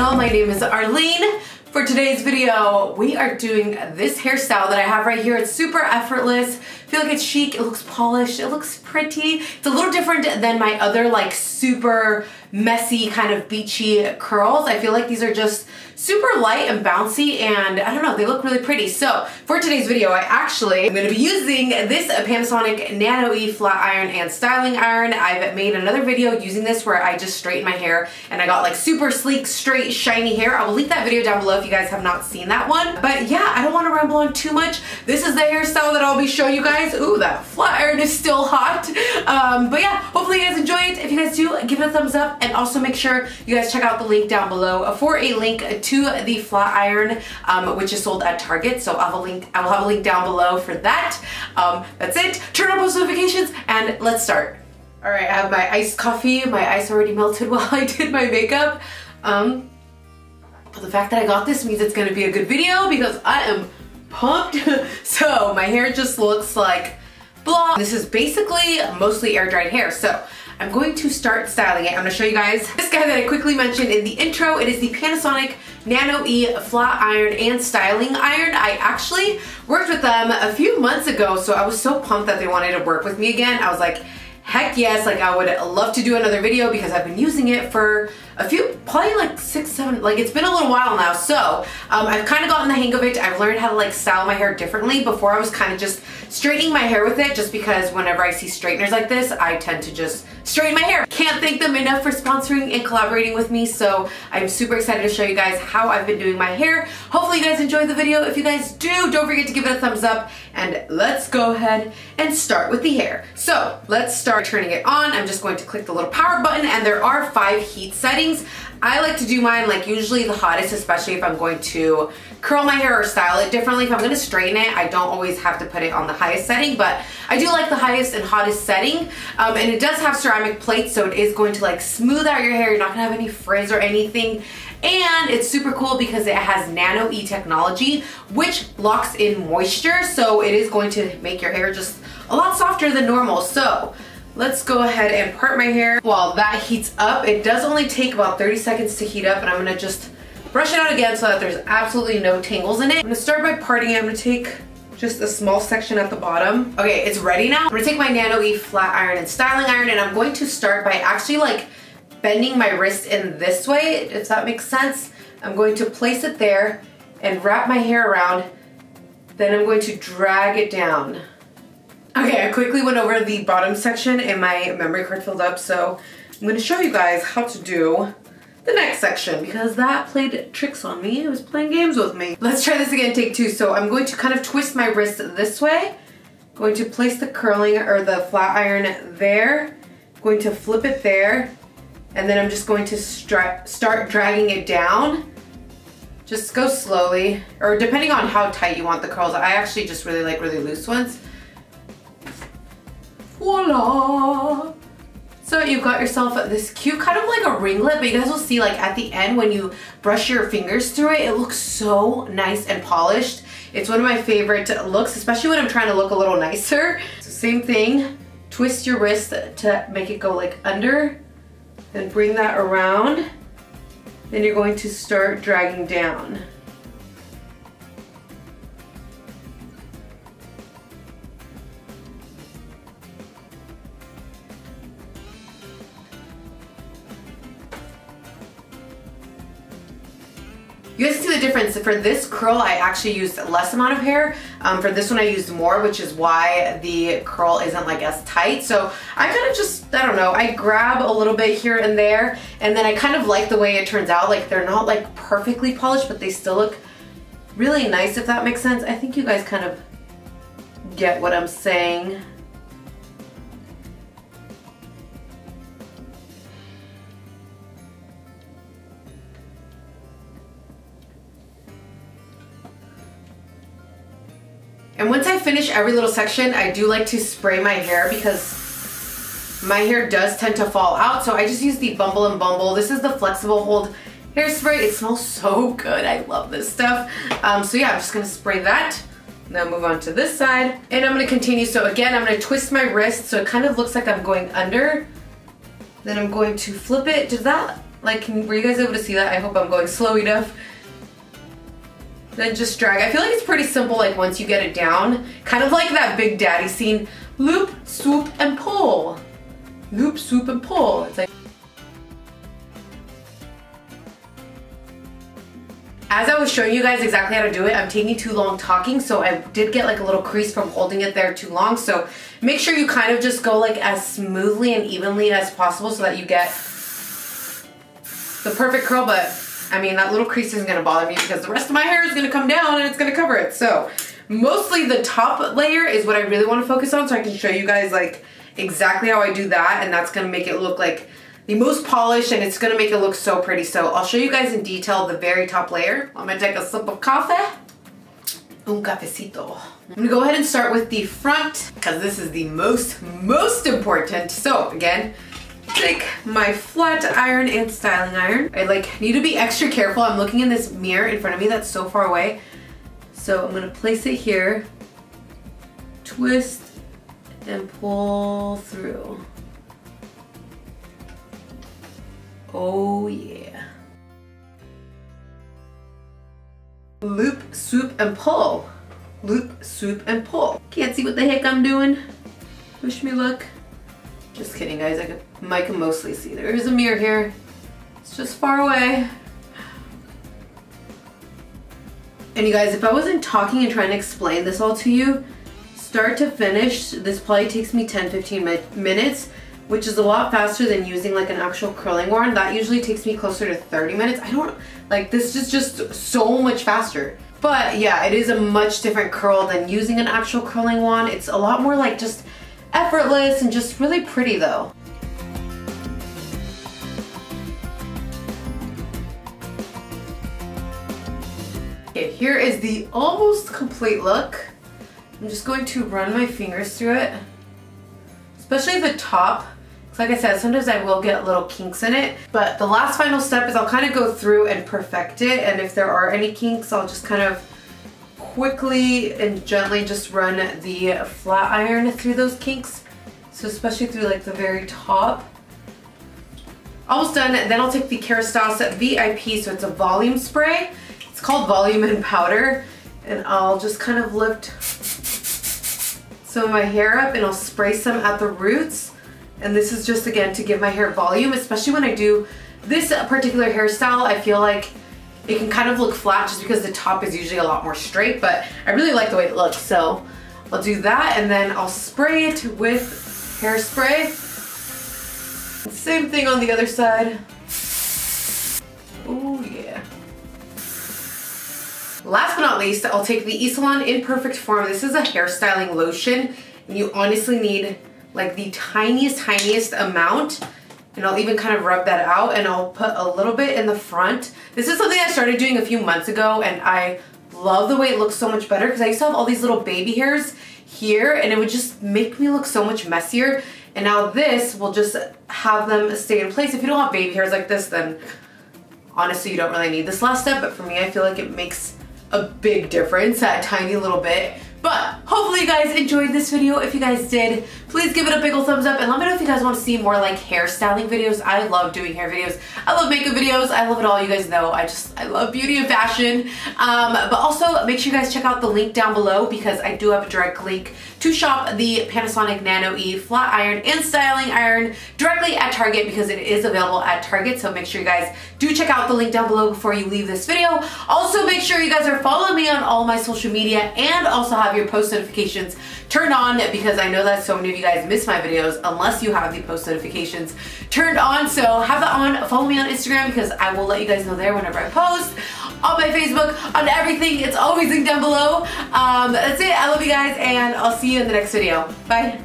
channel. My name is Arlyne. For today's video, we are doing this hairstyle that I have right here. It's super effortless. I feel like it's chic, it looks polished, it looks pretty. It's a little different than my other like super messy kind of beachy curls. I feel like these are just super light and bouncy and I don't know, they look really pretty. So for today's video, I actually am going to be using this Panasonic Nano E flat iron and styling iron. I've made another video using this where I just straightened my hair and I got like super sleek, straight, shiny hair. I will link that video down below if you guys have not seen that one. But yeah, I don't want to ramble on too much. This is the hairstyle that I'll be showing you guys. Ooh, that flat iron is still hot. But yeah, hopefully you guys enjoy it. If you guys do, give it a thumbs up and also make sure you guys check out the link down below for a link to the flat iron, which is sold at Target. So I will have a link down below for that. That's it. Turn on post notifications and let's start. All right, I have my iced coffee. My ice already melted while I did my makeup. But the fact that I got this means it's gonna be a good video because I am pumped. So my hair just looks like blah. This is basically mostly air dried hair. So I'm going to start styling it. I'm gonna show you guys this guy that I quickly mentioned in the intro. It is the Panasonic Nano E flat iron and styling iron. I actually worked with them a few months ago, so I was so pumped that they wanted to work with me again. I was like, heck yes, like I would love to do another video because I've been using it for a few, probably like 6, 7, like it's been a little while now. So I've kind of gotten the hang of it. I've learned how to like style my hair differently. Before I was kind of just straightening my hair with it just because whenever I see straighteners like this, I tend to just straighten my hair. Can't thank them enough for sponsoring and collaborating with me. So I'm super excited to show you guys how I've been doing my hair. Hopefully you guys enjoyed the video. If you guys do, don't forget to give it a thumbs up and let's go ahead and start with the hair. So let's start turning it on. I'm just going to click the little power button and there are 5 heat settings. I like to do mine like usually the hottest, especially if I'm going to curl my hair or style it differently. If I'm going to straighten it, I don't always have to put it on the highest setting, but I do like the highest and hottest setting. And it does have ceramic plates, so it is going to like smooth out your hair. You're not going to have any frizz or anything. And it's super cool because it has Nano E technology, which locks in moisture. So it is going to make your hair just a lot softer than normal. So let's go ahead and part my hair while that heats up. It does only take about 30 seconds to heat up and I'm gonna just brush it out again so that there's absolutely no tangles in it. I'm gonna start by parting it. I'm gonna take just a small section at the bottom. Okay, it's ready now. I'm gonna take my Nano E flat iron and styling iron and I'm going to start by actually like bending my wrist in this way, if that makes sense. I'm going to place it there and wrap my hair around. Then I'm going to drag it down. Okay, I quickly went over the bottom section and my memory card filled up, so I'm going to show you guys how to do the next section because that played tricks on me. It was playing games with me. Let's try this again, take 2. So I'm going to kind of twist my wrist this way, going to place the curling or the flat iron there, going to flip it there, and then I'm just going to start dragging it down. Just go slowly, or depending on how tight you want the curls. I actually just really like really loose ones. Voila! So you've got yourself this cute kind of like a ringlet, but you guys will see like at the end when you brush your fingers through it, it looks so nice and polished. It's one of my favorite looks, especially when I'm trying to look a little nicer. So same thing, twist your wrist to make it go like under, then bring that around. Then you're going to start dragging down. You guys see the difference. For this curl, I actually used less amount of hair. For this one, I used more, which is why the curl isn't like as tight. So I kind of just, I don't know, I grab a little bit here and there, and then I kind of like the way it turns out. Like they're not like perfectly polished, but they still look really nice, if that makes sense. I think you guys kind of get what I'm saying. And once I finish every little section, I do like to spray my hair because my hair does tend to fall out. So I just use the Bumble and Bumble. This is the flexible hold hairspray. It smells so good. I love this stuff. So yeah, I'm just gonna spray that. Now move on to this side. And I'm gonna continue. So again, I'm gonna twist my wrist so it kind of looks like I'm going under. Then I'm going to flip it. Does that Like, were you guys able to see that? I hope I'm going slow enough. Then just drag. I feel like it's pretty simple, like once you get it down. Kind of like that Big Daddy scene. Loop, swoop, and pull. Loop, swoop, and pull. It's like, as I was showing you guys exactly how to do it, I'm taking too long talking, so I did get like a little crease from holding it there too long. So make sure you kind of just go like as smoothly and evenly as possible so that you get the perfect curl. But I mean, that little crease isn't gonna bother me because the rest of my hair is gonna come down and it's gonna cover it. So mostly the top layer is what I really wanna focus on, so I can show you guys like exactly how I do that, and that's gonna make it look like the most polished, and it's gonna make it look so pretty. So I'll show you guys in detail the very top layer. I'm gonna take a sip of coffee. Un cafecito. I'm gonna go ahead and start with the front because this is the most important. So again, take my flat iron and styling iron. I like need to be extra careful. I'm looking in this mirror in front of me that's so far away. So I'm gonna place it here, twist, and pull through. Oh yeah. Loop, swoop, and pull. Loop, swoop, and pull. Can't see what the heck I'm doing. Wish me luck. Just kidding, guys. I can mostly see. There is a mirror here. It's just far away. And you guys, if I wasn't talking and trying to explain this all to you, start to finish, this probably takes me 10-15 minutes, which is a lot faster than using like an actual curling wand. That usually takes me closer to 30 minutes. I don't, like this is just so much faster. But yeah, it is a much different curl than using an actual curling wand. It's a lot more like just effortless and just really pretty though. Okay, here is the almost complete look. I'm just going to run my fingers through it, especially the top. Like I said, sometimes I will get little kinks in it, but the last final step is I'll kind of go through and perfect it, and if there are any kinks, I'll just kind of quickly and gently just run the flat iron through those kinks. So especially through like the very top. Almost done. Then I'll take the Kerastase VIP, so it's a volume spray. It's called Volume and Powder, and I'll just kind of lift some of my hair up and I'll spray some at the roots. And this is just again to give my hair volume, especially when I do this particular hairstyle. I feel like it can kind of look flat just because the top is usually a lot more straight, but I really like the way it looks. So I'll do that and then I'll spray it with hairspray. Same thing on the other side. Oh yeah. Last but not least, I'll take the Salon Imperfect Form. This is a hairstyling lotion, and you honestly need like the tiniest amount, and I'll even kind of rub that out, and I'll put a little bit in the front. This is something I started doing a few months ago, and I love the way it looks so much better because I used to have all these little baby hairs here, and it would just make me look so much messier. And now this will just have them stay in place. If you don't have baby hairs like this, then honestly you don't really need this last step, but for me I feel like it makes a big difference, that tiny little bit. But hopefully you guys enjoyed this video. If you guys did, please give it a big ol' thumbs up and let me know if you guys want to see more like hairstyling videos. I love doing hair videos. I love makeup videos. I love it all. You guys know I love beauty and fashion. But also make sure you guys check out the link down below because I do have a direct link to shop the Panasonic Nano E flat iron and styling iron directly at Target because it is available at Target. So make sure you guys do check out the link down below before you leave this video. Also make sure you guys are following me on all my social media and also have your post notifications turned on because I know that so many of you guys miss my videos unless you have the post notifications turned on. So have that on. Follow me on Instagram because I will let you guys know there whenever I post. On my Facebook, on everything. It's always linked down below. That's it. I love you guys and I'll see you in the next video. Bye.